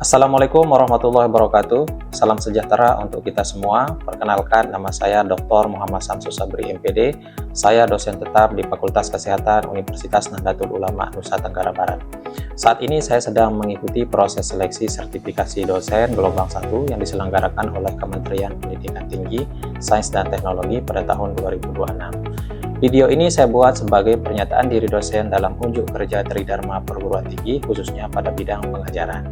Assalamualaikum warahmatullahi wabarakatuh. Salam sejahtera untuk kita semua. Perkenalkan, nama saya Dr. Muhammad Samsul Sabri MPD. Saya dosen tetap di Fakultas Kesehatan Universitas Nahdlatul Ulama Nusa Tenggara Barat. Saat ini saya sedang mengikuti proses seleksi sertifikasi dosen gelombang 1 yang diselenggarakan oleh Kementerian Pendidikan Tinggi, Sains dan Teknologi pada tahun 2026. Video ini saya buat sebagai pernyataan diri dosen dalam unjuk kerja Tridharma Perguruan Tinggi, khususnya pada bidang pengajaran.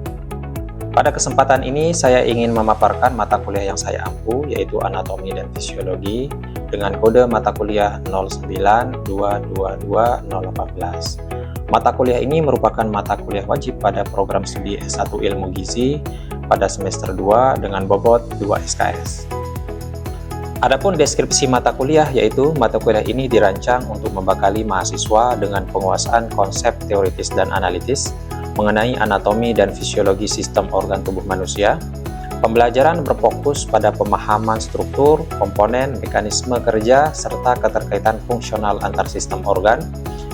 Pada kesempatan ini, saya ingin memaparkan mata kuliah yang saya ampu, yaitu Anatomi dan Fisiologi, dengan kode mata kuliah 092222018. Mata kuliah ini merupakan mata kuliah wajib pada program studi S1 Ilmu Gizi pada semester 2 dengan bobot 2 SKS. Adapun deskripsi mata kuliah, yaitu mata kuliah ini dirancang untuk membekali mahasiswa dengan penguasaan konsep teoritis dan analitis mengenai anatomi dan fisiologi sistem organ tubuh manusia. Pembelajaran berfokus pada pemahaman struktur, komponen, mekanisme kerja, serta keterkaitan fungsional antar sistem organ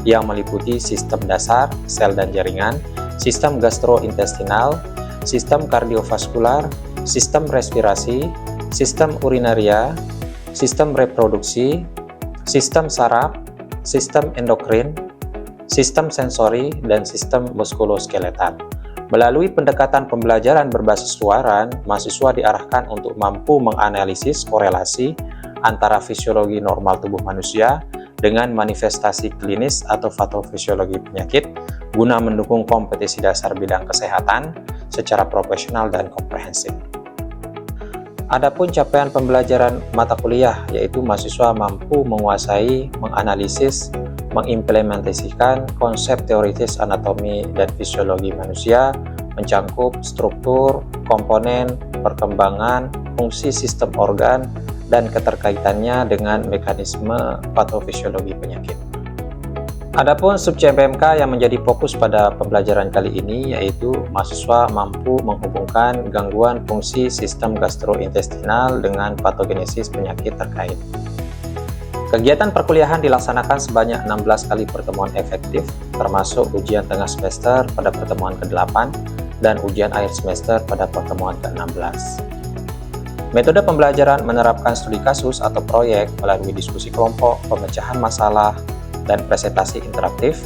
yang meliputi sistem dasar, sel dan jaringan, sistem gastrointestinal, sistem kardiovaskular, sistem respirasi, sistem urinaria, sistem reproduksi, sistem saraf, sistem endokrin, sistem sensori, dan sistem muskuloskeletal. Melalui pendekatan pembelajaran berbasis luaran, mahasiswa diarahkan untuk mampu menganalisis korelasi antara fisiologi normal tubuh manusia dengan manifestasi klinis atau patofisiologi penyakit guna mendukung kompetensi dasar bidang kesehatan secara profesional dan komprehensif. Adapun capaian pembelajaran mata kuliah, yaitu mahasiswa mampu menguasai, menganalisis, mengimplementasikan konsep teoritis anatomi dan fisiologi manusia, mencangkup struktur, komponen, perkembangan, fungsi sistem organ, dan keterkaitannya dengan mekanisme patofisiologi penyakit. Adapun sub-CPMK yang menjadi fokus pada pembelajaran kali ini, yaitu mahasiswa mampu menghubungkan gangguan fungsi sistem gastrointestinal dengan patogenesis penyakit terkait. Kegiatan perkuliahan dilaksanakan sebanyak 16 kali pertemuan efektif, termasuk ujian tengah semester pada pertemuan ke-8 dan ujian akhir semester pada pertemuan ke-16. Metode pembelajaran menerapkan studi kasus atau proyek melalui diskusi kelompok, pemecahan masalah, dan presentasi interaktif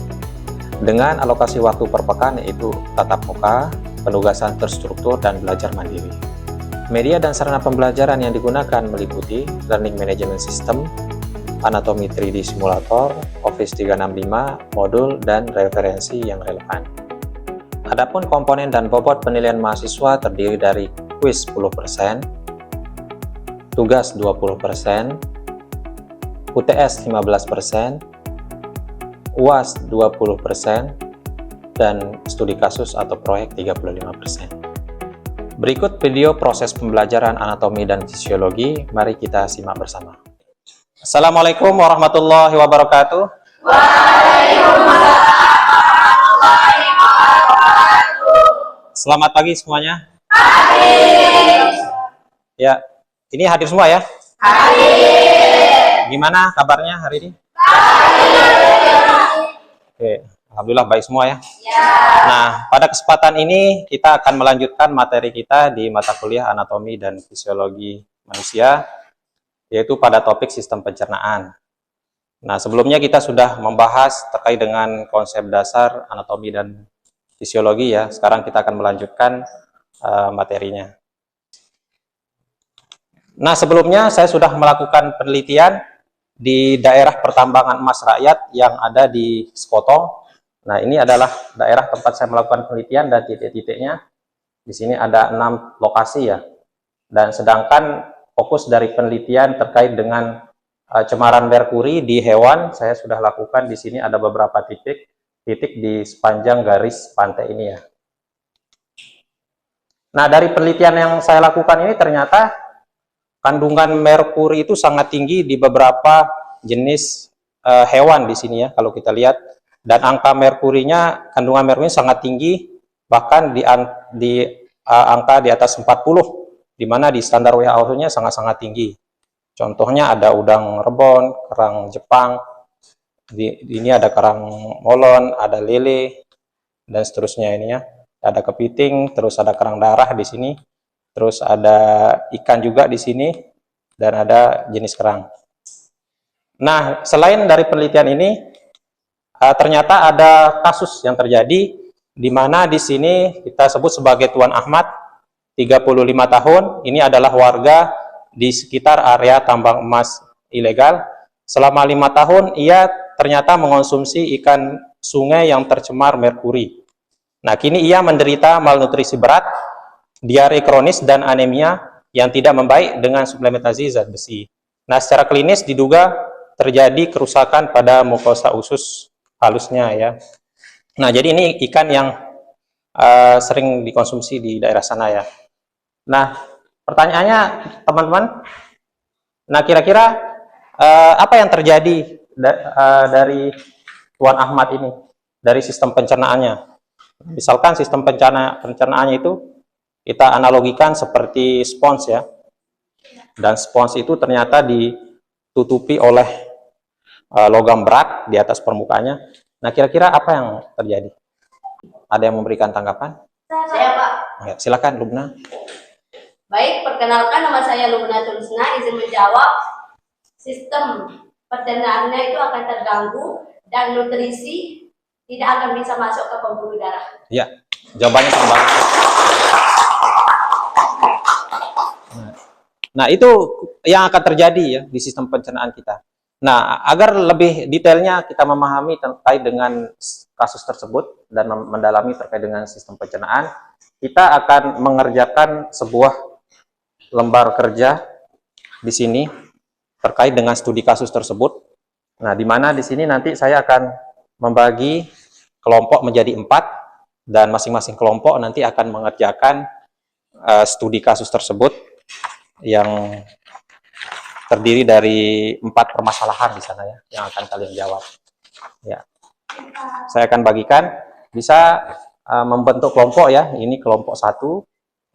dengan alokasi waktu per pekan, yaitu tatap muka, penugasan terstruktur, dan belajar mandiri. Media dan sarana pembelajaran yang digunakan meliputi Learning Management System, Anatomi 3D Simulator, Office 365, modul, dan referensi yang relevan. Adapun komponen dan bobot penilaian mahasiswa terdiri dari kuis 10%, tugas 20%, UTS 15%, UAS 20%, dan studi kasus atau proyek 35%. Berikut video proses pembelajaran anatomi dan fisiologi, mari kita simak bersama. Assalamualaikum warahmatullahi wabarakatuh. Waalaikumsalam warahmatullahi wabarakatuh. Selamat pagi semuanya. Hadir. Ya, ini hadir semua ya? Hadir. Gimana kabarnya hari ini? Oke, alhamdulillah baik semua ya. Ya. Nah, pada kesempatan ini kita akan melanjutkan materi kita di mata kuliah anatomi dan fisiologi manusia, yaitu pada topik sistem pencernaan. Nah, sebelumnya kita sudah membahas terkait dengan konsep dasar anatomi dan fisiologi ya. Sekarang kita akan melanjutkan materinya. Nah, sebelumnya saya sudah melakukan penelitian di daerah pertambangan emas rakyat yang ada di Sekotong. Nah, ini adalah daerah tempat saya melakukan penelitian dan titik-titiknya. Di sini ada 6 lokasi ya. Dan sedangkan fokus dari penelitian terkait dengan cemaran merkuri di hewan, saya sudah lakukan di sini ada beberapa titik di sepanjang garis pantai ini ya. Nah, dari penelitian yang saya lakukan ini ternyata kandungan merkuri itu sangat tinggi di beberapa jenis hewan di sini ya, kalau kita lihat. Dan angka merkurinya, kandungan merkurinya sangat tinggi, bahkan di angka di atas 40, di mana di standar WHO-nya sangat-sangat tinggi. Contohnya ada udang rebon, kerang Jepang, ini ada kerang molon, ada lele, dan seterusnya ini ya. Ada kepiting, terus ada kerang darah di sini, terus ada ikan juga di sini, dan ada jenis kerang. Nah, selain dari penelitian ini, ternyata ada kasus yang terjadi di mana di sini kita sebut sebagai Tuan Ahmad, 35 tahun. Ini adalah warga di sekitar area tambang emas ilegal. Selama 5 tahun ia ternyata mengonsumsi ikan sungai yang tercemar merkuri. Nah, kini ia menderita malnutrisi berat, diare kronis, dan anemia yang tidak membaik dengan suplementasi zat besi. Nah, secara klinis diduga terjadi kerusakan pada mukosa usus halusnya ya. Nah, jadi ini ikan yang sering dikonsumsi di daerah sana ya. Nah, pertanyaannya teman-teman, nah kira-kira apa yang terjadi dari Tuan Ahmad ini, dari sistem pencernaannya? Misalkan sistem pencernaannya itu kita analogikan seperti spons ya, dan spons itu ternyata ditutupi oleh logam berat di atas permukaannya. Nah, kira-kira apa yang terjadi? Ada yang memberikan tanggapan? Saya, Pak. Ya, silakan Lubna. Baik, perkenalkan nama saya Lubna Tulisna, izin menjawab. Sistem pencernaannya itu akan terganggu dan nutrisi tidak akan bisa masuk ke pembuluh darah. Ya, jawabannya sama banget. Nah, itu yang akan terjadi ya di sistem pencernaan kita. Nah, agar lebih detailnya kita memahami terkait dengan kasus tersebut dan mendalami terkait dengan sistem pencernaan, kita akan mengerjakan sebuah lembar kerja di sini terkait dengan studi kasus tersebut. Nah, di mana di sini nanti saya akan membagi kelompok menjadi 4 dan masing-masing kelompok nanti akan mengerjakan studi kasus tersebut yang terdiri dari 4 permasalahan di sana ya, yang akan kalian jawab. Ya, saya akan bagikan, bisa membentuk kelompok ya. Ini kelompok 1,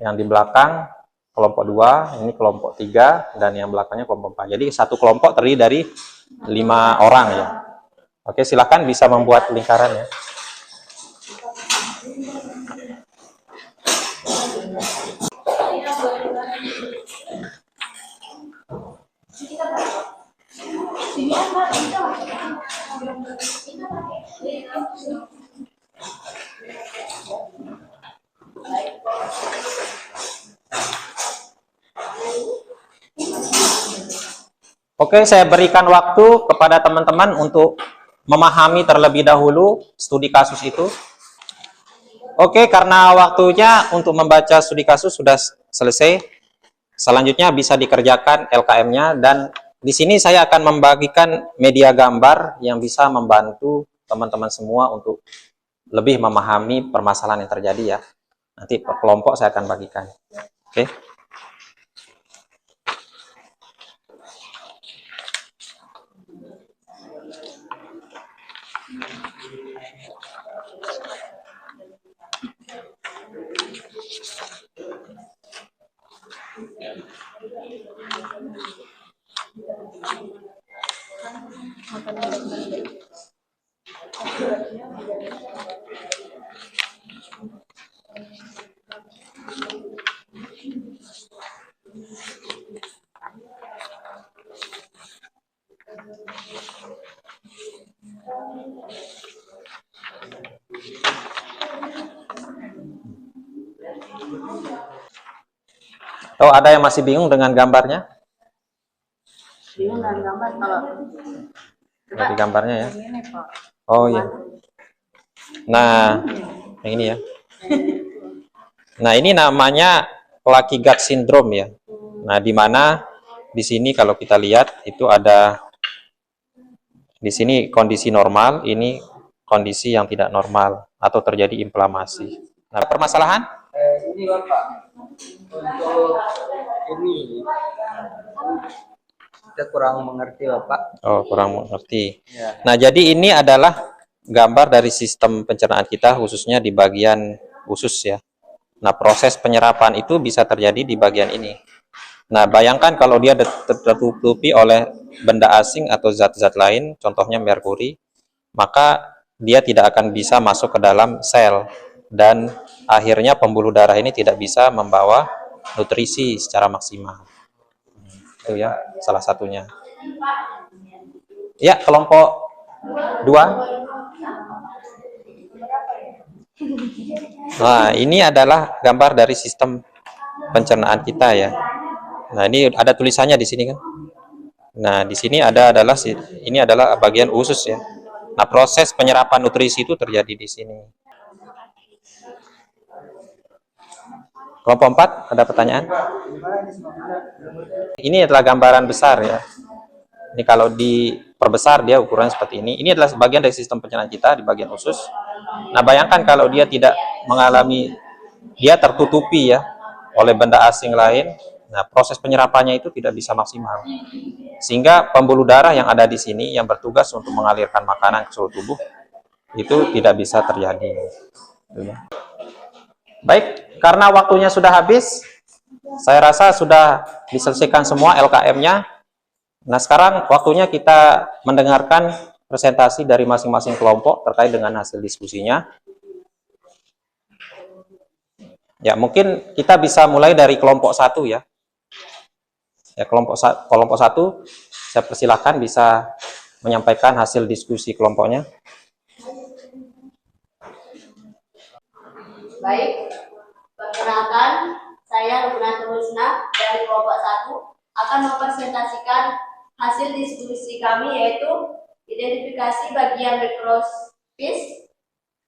yang di belakang kelompok 2, ini kelompok 3, dan yang belakangnya kelompok 4. Jadi satu kelompok terdiri dari 5 orang ya. Oke, silakan bisa membuat lingkaran ya. Oke, saya berikan waktu kepada teman-teman untuk memahami terlebih dahulu studi kasus itu. Oke, karena waktunya untuk membaca studi kasus sudah selesai, selanjutnya bisa dikerjakan LKM-nya, dan di sini saya akan membagikan media gambar yang bisa membantu teman-teman semua untuk lebih memahami permasalahan yang terjadi ya. Nanti per kelompok saya akan bagikan. Oke. Oh, ada yang masih bingung dengan gambarnya? Bingung dengan gambar kalau Dari gambarnya ya. Oh iya. Nah, yang ini ya. Nah, ini namanya Lucky Gut Syndrome ya. Nah, di mana di sini kalau kita lihat itu ada di sini kondisi normal, ini kondisi yang tidak normal atau terjadi inflamasi. Nah, permasalahan? Ini Bapak, untuk ini kita kurang mengerti Bapak. Oh, kurang mengerti. Ya. Nah, jadi ini adalah gambar dari sistem pencernaan kita, khususnya di bagian usus ya. Nah, proses penyerapan itu bisa terjadi di bagian ini. Nah, bayangkan kalau dia tertutupi oleh benda asing atau zat-zat lain, contohnya merkuri, maka dia tidak akan bisa masuk ke dalam sel. dan akhirnya pembuluh darah ini tidak bisa membawa nutrisi secara maksimal. Itu ya salah satunya. Ya, kelompok 2. Nah, ini adalah gambar dari sistem pencernaan kita ya. Nah, ini ada tulisannya di sini kan. Nah, di sini ini adalah bagian usus ya. Nah, proses penyerapan nutrisi itu terjadi di sini. Kelompok 4, ada pertanyaan? Ini adalah gambaran besar ya. Ini kalau diperbesar dia ukurannya seperti ini. Ini adalah bagian dari sistem pencernaan kita di bagian usus. Nah, bayangkan kalau dia dia tertutupi ya oleh benda asing lain. Nah, proses penyerapannya itu tidak bisa maksimal. Sehingga pembuluh darah yang ada di sini yang bertugas untuk mengalirkan makanan ke seluruh tubuh itu tidak bisa terjadi. Baik, karena waktunya sudah habis, saya rasa sudah diselesaikan semua LKM-nya. Nah, sekarang waktunya kita mendengarkan presentasi dari masing-masing kelompok terkait dengan hasil diskusinya. Ya, mungkin kita bisa mulai dari kelompok 1 ya. Ya, kelompok 1, saya persilakan bisa menyampaikan hasil diskusi kelompoknya. Baik, perkenalkan saya Lubna Tulusna dari kelompok 1 akan mempresentasikan hasil diskusi kami, yaitu identifikasi bagian mikroskopis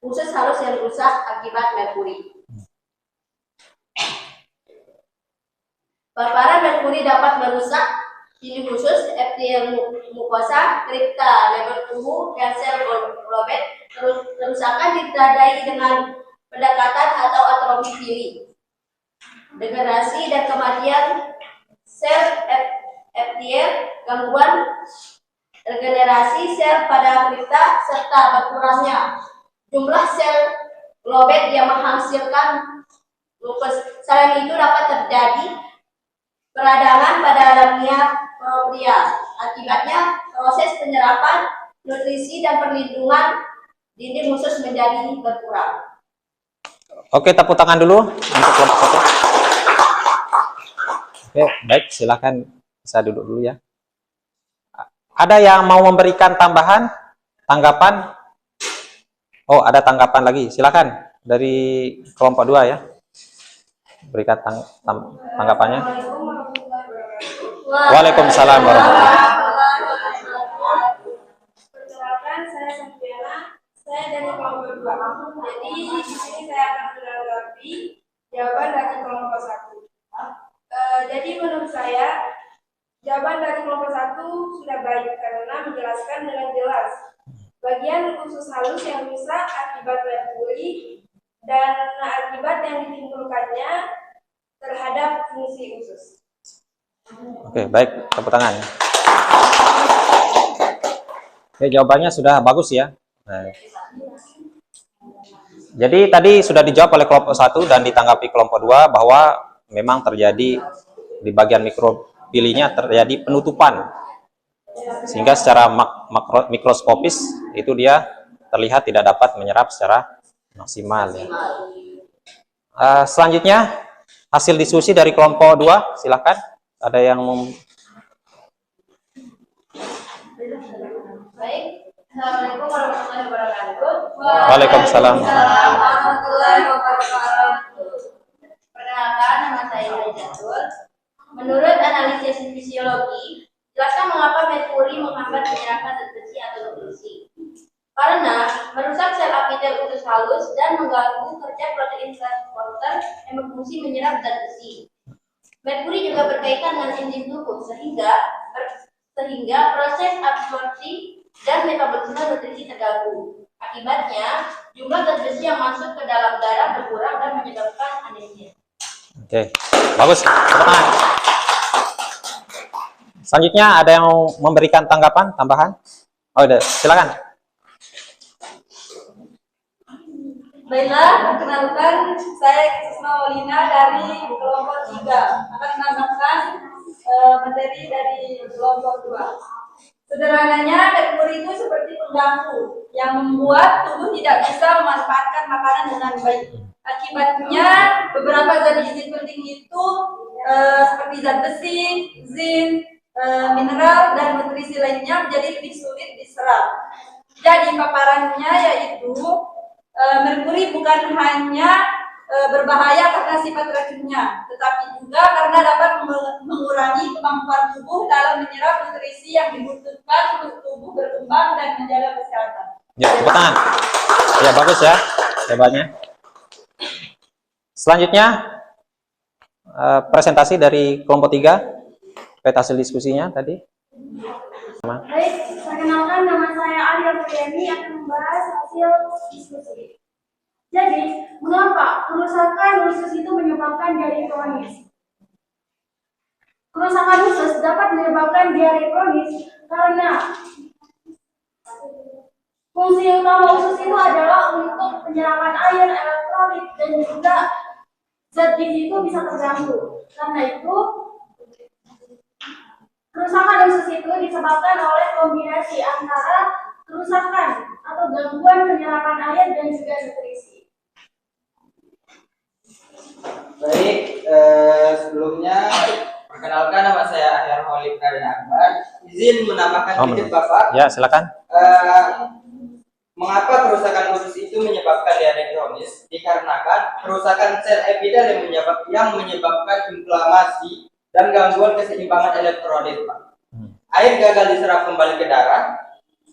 usus halus yang rusak akibat merkuri. Paparan merkuri dapat merusak dinding usus, epithel mukosa, kripta, lebar tubuh, dan sel globet. Kerusakan ditandai dengan pendekatan atau atrofi pili, degenerasi dan kematian sel epithel, gangguan regenerasi sel pada kripta, serta berkurangnya jumlah sel globet yang menghasilkan glukos. Selain itu dapat terjadi peradangan pada lamina propria. Akibatnya proses penyerapan nutrisi dan perlindungan dinding usus menjadi berkurang. Oke, tepuk tangan dulu untuk kelompok 1. Oke, baik, silakan bisa duduk dulu ya. Ada yang mau memberikan tambahan, tanggapan? Oh, ada tanggapan lagi. Silakan dari kelompok 2 ya. Berikan tanggapannya. Waalaikumsalam warahmatullahi wabarakatuh. Perkenalkan, saya Santiana. Saya dari kelompok 2. Jadi di sini saya akan menanggapi jawaban dari kelompok 1. Jadi menurut saya jawaban dari kelompok 1 sudah baik karena menjelaskan dengan jelas bagian usus halus yang rusak akibat merkuri dan akibat yang ditimbulkannya terhadap fungsi usus. Oke, baik, tepuk tangan. Oke, jawabannya sudah bagus ya. Nah, jadi tadi sudah dijawab oleh kelompok 1 dan ditanggapi kelompok 2 bahwa memang terjadi di bagian mikropilinya terjadi penutupan. Sehingga secara mikroskopis itu dia terlihat tidak dapat menyerap secara maksimal ya. Selanjutnya hasil diskusi dari kelompok 2, silakan. Ada yang Baik, Assalamualaikum warahmatullahi wabarakatuh. Waalaikumsalam warahmatullahi wabarakatuh. Perkenalkan, nama saya Hajatul. Menurut analisis fisiologi, jelaskan mengapa merkuri menghambat penyerapan zat besi atau nutrisi. Karena merusak sel epithel usus halus dan mengganggu kerja protein transporter yang berfungsi menyerap zat besi. Merkuri juga berkaitan dengan enzim tubuh sehingga proses absorpsi dan metabolisme nutrisi terganggu. Akibatnya, jumlah zat besi yang masuk ke dalam darah berkurang dan menyebabkan anemia. Oke, bagus. Teman-teman. Selanjutnya ada yang memberikan tanggapan tambahan? Oh, udah, silakan. Baiklah, perkenalkan saya Susma Maulina dari kelompok 3 akan menambahkan materi dari kelompok 2. Sederhananya, merkuri itu seperti pengganggu yang membuat tubuh tidak bisa memanfaatkan makanan dengan baik. Akibatnya beberapa zat gizi penting itu seperti zat besi, zinc, mineral dan nutrisi lainnya menjadi lebih sulit diserap. Jadi paparannya yaitu merkuri bukan hanya berbahaya karena sifat racunnya, tetapi juga karena dapat mengurangi kemampuan tubuh dalam menyerap nutrisi yang dibutuhkan untuk tubuh berkembang dan menjaga kesehatan. Ya, tepuk tangan. Ya, bagus ya jawabannya. Selanjutnya presentasi dari kelompok 3 terkait hasil diskusinya tadi. Baik, perkenalkan nama saya Arya Priani akan membahas hasil diskusi. Jadi, mengapa kerusakan usus itu menyebabkan diare kronis? Kerusakan usus dapat menyebabkan diare kronis karena fungsi utama usus itu adalah untuk penyerapan air, elektrolit, dan juga zat gizi itu bisa terganggu. Karena itu, kerusakan usus itu disebabkan oleh kombinasi antara kerusakan atau gangguan penyerapan air dan juga nutrisi. Baik, sebelumnya perkenalkan nama saya Ahyar Holib Raden Akbar. Izin menambahkan sedikit Bapak. Ya, silakan. Mengapa kerusakan usus itu menyebabkan diare kronis? Dikarenakan kerusakan sel epidel yang menyebabkan inflamasi dan gangguan keseimbangan elektrolit, Pak. Air gagal diserap kembali ke darah,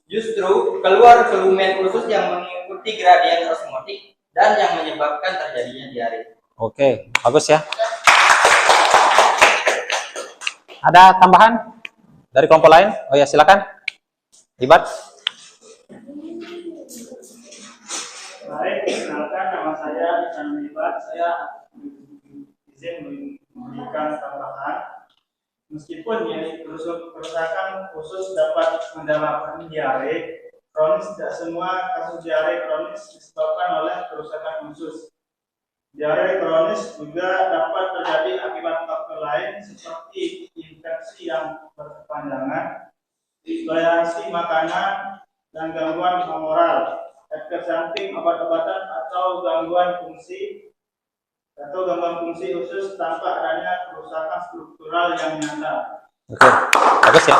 justru keluar ke lumen usus yang mengikuti gradien osmotik dan yang menyebabkan terjadinya diare. Oke, bagus ya. Ada tambahan dari kelompok lain? Oh ya, silakan. Libat. Baik, perkenalkan nama saya Isan Libat. Saya izin memberikan tambahan. Meskipun ya kerusakan usus dapat menyebabkan diare kronis, tidak semua kasus diare kronis disebabkan oleh kerusakan usus. Diare kronis juga dapat terjadi akibat faktor lain seperti infeksi yang berkepanjangan, intoleransi makanan, dan gangguan humoral, efek samping obat-obatan atau gangguan fungsi usus tanpa adanya kerusakan struktural yang nyata. Oke, bagus ya.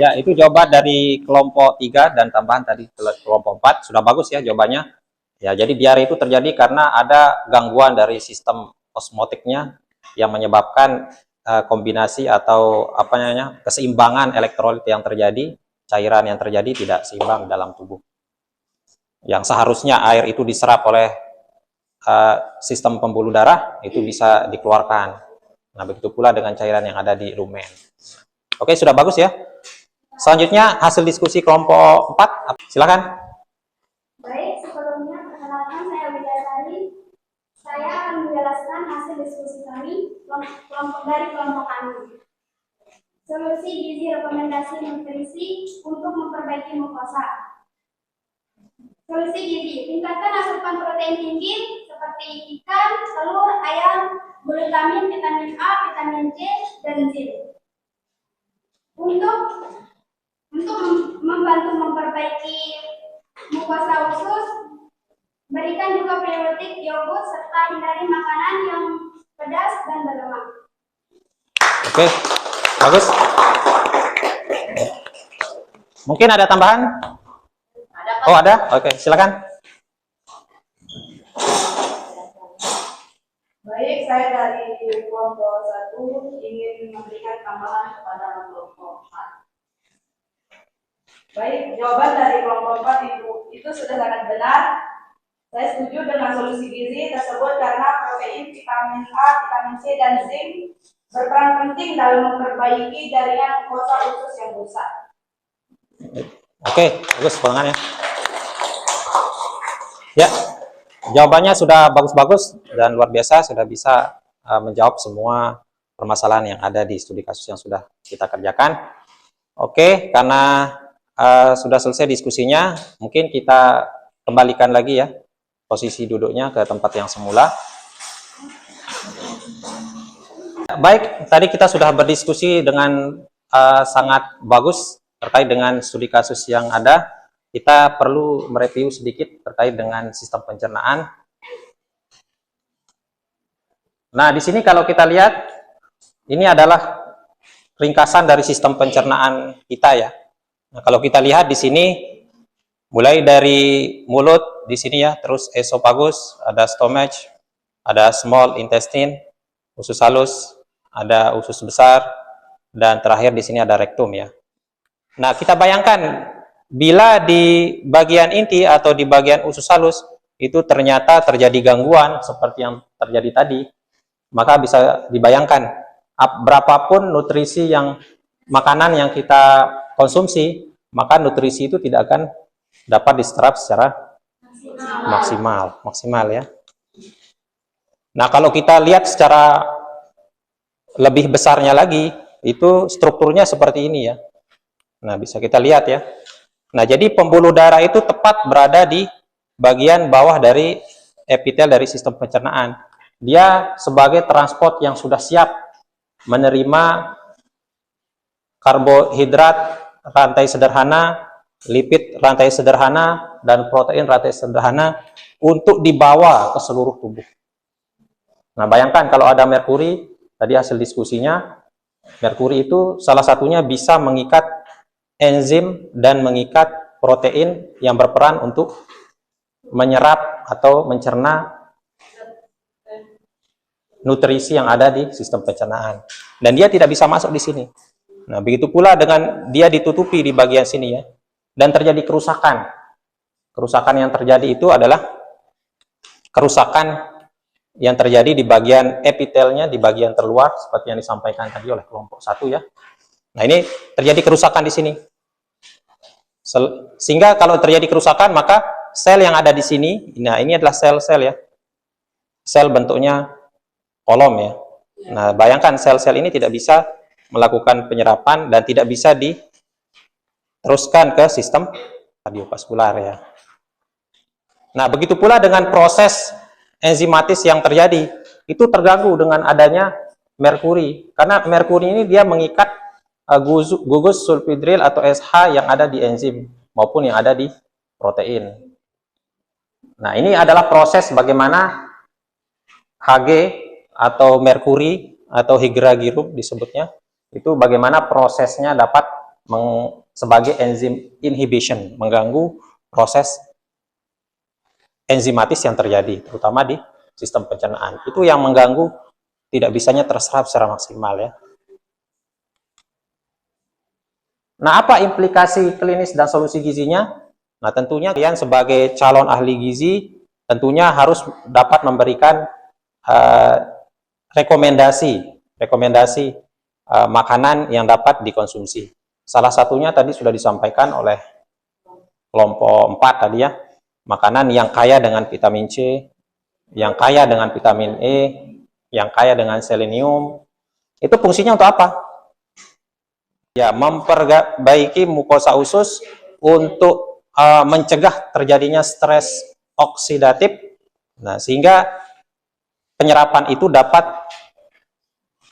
Ya, itu jawaban dari kelompok 3 dan tambahan tadi kelompok 4. Sudah bagus ya jawabannya. Ya, jadi diare itu terjadi karena ada gangguan dari sistem osmotiknya yang menyebabkan kombinasi atau apa namanya keseimbangan elektrolit yang terjadi, cairan yang terjadi tidak seimbang dalam tubuh. Yang seharusnya air itu diserap oleh sistem pembuluh darah itu bisa dikeluarkan. Nah, begitu pula dengan cairan yang ada di lumen. Oke, sudah bagus ya. Selanjutnya hasil diskusi kelompok 4, silakan. Baik, sebelumnya perkenalkan saya Widasari. Saya akan menjelaskan hasil diskusi kami dari kelompok kami. Solusi gizi rekomendasi nutrisi untuk memperbaiki mukosa. Solusi gizi, tingkatkan asupan protein tinggi seperti ikan, telur, ayam, glutamin, vitamin A, vitamin C, dan zinc. Untuk membantu memperbaiki mukosa usus, berikan juga probiotik, yogurt, serta hindari makanan yang pedas dan berlemak. Oke, bagus. Mungkin ada tambahan? Oh, ada? Oke, silakan. Baik, saya dari kelompok 1 ingin memberikan tambahan kepada kelompok 4. Baik, jawaban dari kelompok 4 itu sudah sangat benar. Saya setuju dengan solusi gizi tersebut karena protein, vitamin A, vitamin C, dan zinc berperan penting dalam memperbaiki jaringan mukosa usus yang rusak. Oke, bagus potongannya. Ya, jawabannya sudah bagus-bagus dan luar biasa, sudah bisa menjawab semua permasalahan yang ada di studi kasus yang sudah kita kerjakan. Oke, karena sudah selesai diskusinya, mungkin kita kembalikan lagi ya posisi duduknya ke tempat yang semula. Baik, tadi kita sudah berdiskusi dengan sangat bagus terkait dengan studi kasus yang ada. kita perlu mereview sedikit terkait dengan sistem pencernaan. Nah, di sini kalau kita lihat, ini adalah ringkasan dari sistem pencernaan kita ya. Nah, kalau kita lihat di sini, mulai dari mulut di sini ya, terus esophagus, ada stomach, ada small intestine, usus halus, ada usus besar, dan terakhir di sini ada rektum ya. Nah, kita bayangkan bila di bagian inti atau di bagian usus halus itu ternyata terjadi gangguan seperti yang terjadi tadi, maka bisa dibayangkan berapapun nutrisi makanan yang kita konsumsi, maka nutrisi itu tidak akan dapat diserap secara maksimal ya. Nah, kalau kita lihat secara lebih besarnya lagi, itu strukturnya seperti ini ya. Nah, bisa kita lihat ya. Nah, jadi pembuluh darah itu tepat berada di bagian bawah dari epitel dari sistem pencernaan. Dia sebagai transport yang sudah siap menerima karbohidrat rantai sederhana, lipid rantai sederhana, dan protein rantai sederhana untuk dibawa ke seluruh tubuh. Nah, bayangkan kalau ada merkuri, tadi hasil diskusinya, merkuri itu salah satunya bisa mengikat enzim dan mengikat protein yang berperan untuk menyerap atau mencerna nutrisi yang ada di sistem pencernaan. Dan dia tidak bisa masuk di sini. Nah, begitu pula dengan dia ditutupi di bagian sini ya. Dan terjadi kerusakan. Kerusakan yang terjadi itu adalah kerusakan yang terjadi di bagian epitelnya, di bagian terluar, seperti yang disampaikan tadi oleh kelompok 1 ya. Nah, ini terjadi kerusakan di sini. Sehingga kalau terjadi kerusakan, maka sel yang ada di sini, nah ini adalah sel-sel ya. Sel bentuknya kolom ya. Nah, bayangkan sel-sel ini tidak bisa melakukan penyerapan dan tidak bisa diteruskan ke sistem kardiovaskular ya. Nah, begitu pula dengan proses enzimatis yang terjadi, itu terganggu dengan adanya merkuri. Karena merkuri ini dia mengikat gugus sulfhidril atau SH yang ada di enzim maupun yang ada di protein. Nah, ini adalah proses bagaimana Hg atau merkuri atau higragirum disebutnya, itu bagaimana prosesnya dapat sebagai enzim inhibition, mengganggu proses enzimatis yang terjadi, terutama di sistem pencernaan. Itu yang mengganggu tidak bisanya terserap secara maksimal ya. Nah, apa implikasi klinis dan solusi gizinya? Nah, tentunya kalian sebagai calon ahli gizi tentunya harus dapat memberikan rekomendasi makanan yang dapat dikonsumsi. Salah satunya tadi sudah disampaikan oleh kelompok 4 tadi ya, makanan yang kaya dengan vitamin C, yang kaya dengan vitamin E, yang kaya dengan selenium. Itu fungsinya untuk apa? Ya, memperbaiki mukosa usus untuk mencegah terjadinya stres oksidatif. Nah, sehingga penyerapan itu dapat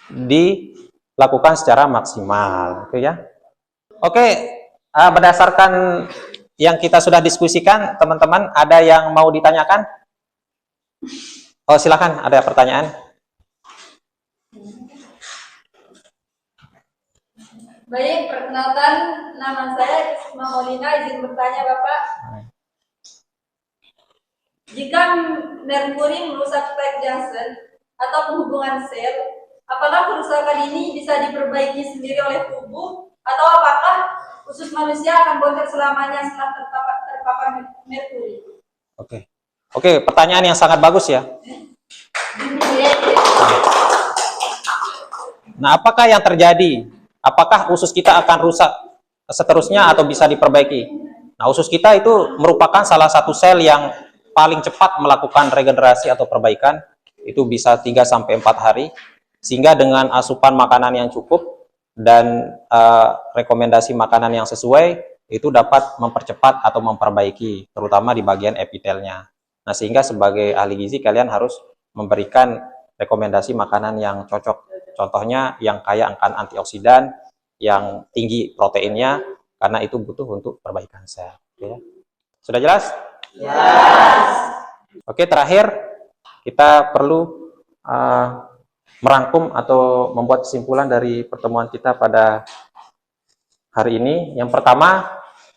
dilakukan secara maksimal, oke ya. Oke, berdasarkan yang kita sudah diskusikan, teman-teman, ada yang mau ditanyakan? Oh, silakan, ada pertanyaan? Baik, perkenalkan nama saya Isma Maulina, izin bertanya Bapak. Jika merkuri merusak tight junction atau penghubungan sel, apakah kerusakan ini bisa diperbaiki sendiri oleh tubuh, atau apakah usus manusia akan bocor selamanya setelah terpapar merkuri? Oke, pertanyaan yang sangat bagus ya. Nah, apakah yang terjadi? Apakah usus kita akan rusak seterusnya atau bisa diperbaiki? Nah, usus kita itu merupakan salah satu sel yang paling cepat melakukan regenerasi atau perbaikan, itu bisa 3-4 hari, sehingga dengan asupan makanan yang cukup dan rekomendasi makanan yang sesuai, itu dapat mempercepat atau memperbaiki, terutama di bagian epitelnya. Nah, sehingga sebagai ahli gizi kalian harus memberikan rekomendasi makanan yang cocok. Contohnya yang kaya akan antioksidan, yang tinggi proteinnya, karena itu butuh untuk perbaikan sel. Oke. Sudah jelas? Oke, terakhir kita perlu merangkum atau membuat kesimpulan dari pertemuan kita pada hari ini. Yang pertama,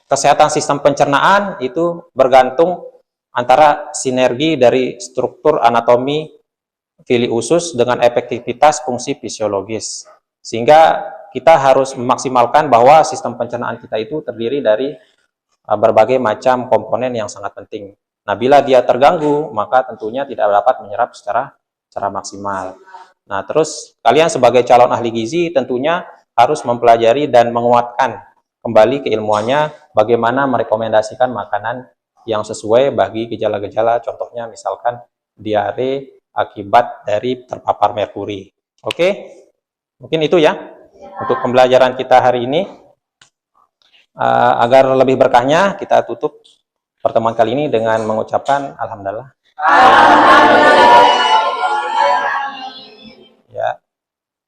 kesehatan sistem pencernaan itu bergantung antara sinergi dari struktur anatomi villi usus dengan efektivitas fungsi fisiologis. Sehingga kita harus memaksimalkan bahwa sistem pencernaan kita itu terdiri dari berbagai macam komponen yang sangat penting. Nah, bila dia terganggu, maka tentunya tidak dapat menyerap secara maksimal. Nah, terus kalian sebagai calon ahli gizi tentunya harus mempelajari dan menguatkan kembali keilmuannya bagaimana merekomendasikan makanan yang sesuai bagi gejala-gejala, contohnya misalkan diare akibat dari terpapar merkuri. Oke, mungkin itu ya untuk pembelajaran kita hari ini. Agar lebih berkahnya, kita tutup pertemuan kali ini dengan mengucapkan alhamdulillah. Ya,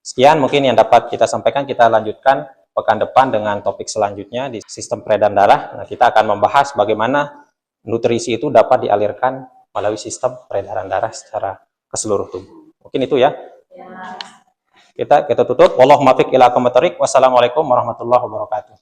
sekian mungkin yang dapat kita sampaikan. Kita lanjutkan pekan depan dengan topik selanjutnya di sistem peredaran darah. Nah, kita akan membahas bagaimana nutrisi itu dapat dialirkan melalui sistem peredaran darah secara ke seluruh tubuh. Mungkin itu ya. Kita tutup. Wallahu muwaffiq ila aqwamit thoriq. Wassalamualaikum warahmatullahi wabarakatuh.